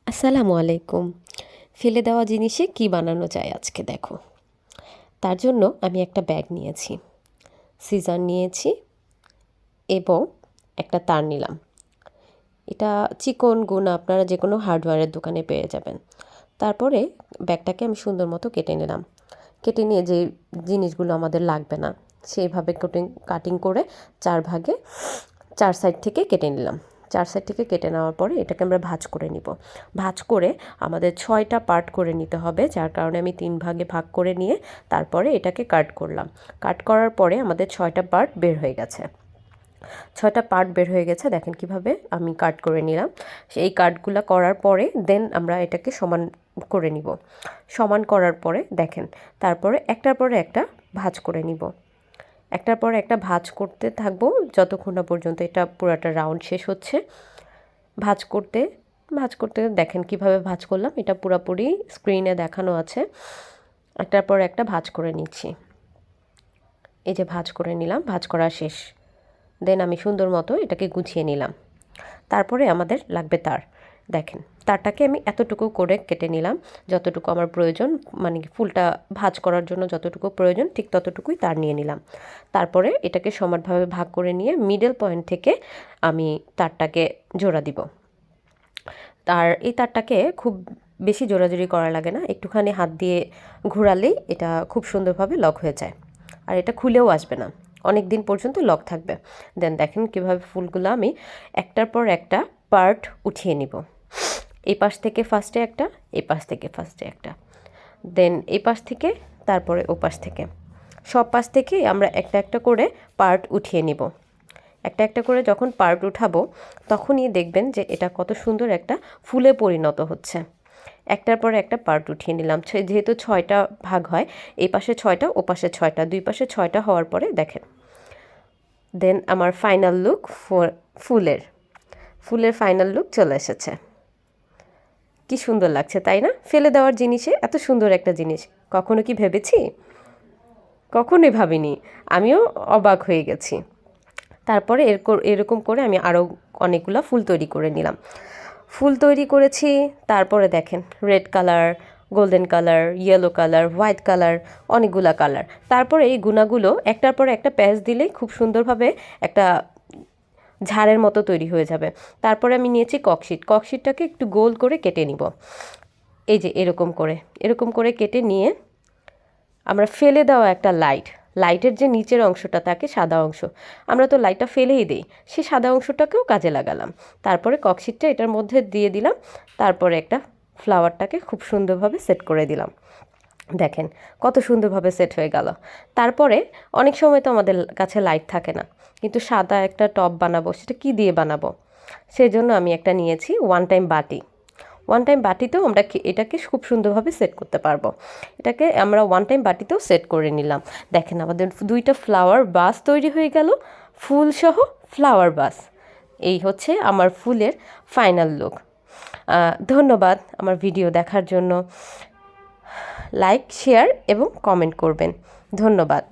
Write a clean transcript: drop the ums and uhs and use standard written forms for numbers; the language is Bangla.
আসসালামু আলাইকুম। ফেলে দেওয়া জিনিসে কি বানানো যায় আজকে দেখো। তার জন্য আমি একটা ব্যাগ নিয়েছি, সিজার নিয়েছি এবং একটা তার নিলাম। এটা চিকন গুণা আপনারা যে কোনো হার্ডওয়্যারের দোকানে পেয়ে যাবেন। তারপরে ব্যাগটাকে আমি সুন্দর মতো কেটে নিলাম। কেটে নিয়ে যে জিনিসগুলো আমাদের লাগবে না সেইভাবে কাটিং করে 4 ভাগে 4 সাইড থেকে কেটে নিলাম। 4 সাইড থেকে কেটে নেওয়ার পরে এটাকে আমরা ভাঁজ করে নিব। ভাঁজ করে আমাদের 6টা পার্ট করে নিতে হবে, যার কারণে আমি 3 ভাগে ভাগ করে নিয়ে তারপরে এটাকে কাট করলাম। কাট করার পরে আমাদের 6টা পার্ট বের হয়ে গেছে। 6টা পার্ট বের হয়ে গেছে, দেখেন কিভাবে আমি কাট করে নিলাম। এই কাটগুলো করার পরে দেন আমরা এটাকে সমান করে নিব। সমান করার পরে দেখেন তারপরে একটার পরে একটা ভাঁজ করে নিব। একটার পর একটা ভাঁজ করতে থাকবো যতক্ষণ না পর্যন্ত এটা পুরাটা রাউন্ড শেষ হচ্ছে। ভাঁজ করতে দেখেন কিভাবে ভাঁজ করলাম, এটা পুরোপুরি স্ক্রিনে দেখানো আছে। একটার পর একটা ভাঁজ করে নিচ্ছি। এই যে ভাঁজ করে নিলাম, ভাঁজ করা শেষ। দেন আমি সুন্দর মতো এটাকে গুছিয়ে নিলাম। তারপরে আমাদের লাগবে তার। দেখেন তারটাকে আমি এতটুকু করে কেটে নিলাম, যতটুকু আমার প্রয়োজন, মানে ফুলটা ভাঁজ করার জন্য যতটুকু প্রয়োজন ঠিক ততটুকুই তার নিয়ে নিলাম। তারপরে এটাকে সমানভাবে ভাগ করে নিয়ে মিডল পয়েন্ট থেকে আমি তারটাকে জোড়া দিব। এই তারটাকে খুব বেশি জোরাজুরি করা লাগে না, একটুখানি হাত দিয়ে ঘোরালেই এটা খুব সুন্দরভাবে লক হয়ে যায়। আর এটা খুলেও আসবে না, অনেক দিন পর্যন্ত লক থাকবে। দেন দেখেন কীভাবে ফুলগুলো আমি একটার পর একটা পার্ট উঠিয়ে নিব। এই পাশ থেকে ফার্স্টে একটা, এই পাশ থেকে ফার্স্টে একটা, দেন এই পাশ থেকে, তারপরে ও পাশ থেকে, সব পাশ থেকে আমরা একটা একটা করে পার্ট উঠিয়ে নিব। একটা একটা করে যখন পার্ট উঠাবো তখনই দেখবেন যে এটা কত সুন্দর একটা ফুলে পরিণত হচ্ছে। একটার পর একটা পার্ট উঠিয়ে নিলাম। যেহেতু 6টা ভাগ হয়, এই পাশে 6টা, ও পাশে 6টা, দুই পাশে 6টা হওয়ার পরে দেখেন দেন আমার ফাইনাল লুক ফুলের ফাইনাল লুক চলে এসেছে। কি সুন্দর লাগছে তাই না? ফেলে দেওয়ার জিনিসে এত সুন্দর একটা জিনিস কখনো কি ভেবেছি? কখনোই ভাবিনি। আমিও অবাক হয়ে গেছি। তারপরে এরকম করে আমি আরও অনেকগুলো ফুল তৈরি করে নিলাম। ফুল তৈরি করেছি, তারপরে দেখেন red colour, golden colour, yellow colour, white colour, অনেকগুলা কালার। তারপরে এই গুণাগুলো একটার পর একটা প্যাচ দিলেই খুব সুন্দরভাবে একটা ঝাড়ের মতো তৈরি হয়ে যাবে। তারপরে আমি নিয়েছি ককশিটটাকে একটু গোল করে কেটে নিব। এই যে এরকম করে কেটে নিয়ে আমরা ফেলে দেওয়া একটা লাইটের যে নিচের অংশটা থাকে সাদা অংশ, আমরা তো লাইটটা ফেলেই দিই, সেই সাদা অংশটাকেও কাজে লাগালাম। তারপরে ককশিটটা এটার মধ্যে দিয়ে দিলাম। তারপরে একটা ফ্লাওয়ারটাকে খুব সুন্দরভাবে সেট করে দিলাম। দেখেন কত সুন্দরভাবে সেট হয়ে গেল। তারপরে অনেক সময় তো আমাদের কাছে লাইট থাকে না, কিন্তু সাদা একটা টব বানাবো, সেটা কি দিয়ে বানাবো? সেই জন্য আমি একটা নিয়েছি ওয়ান টাইম বাটিতেও আমরা এটাকে খুব সুন্দরভাবে সেট করতে পারবো। এটাকে আমরা ওয়ান টাইম বাটিতেও সেট করে নিলাম। দেখেন আমাদের 2টা ফ্লাওয়ার বাস তৈরি হয়ে গেল, ফুলসহ ফ্লাওয়ার বাস। এই হচ্ছে আমার ফুলের ফাইনাল লুক। ধন্যবাদ আমার ভিডিও দেখার জন্য। লাইক, শেয়ার এবং কমেন্ট করবেন। ধন্যবাদ।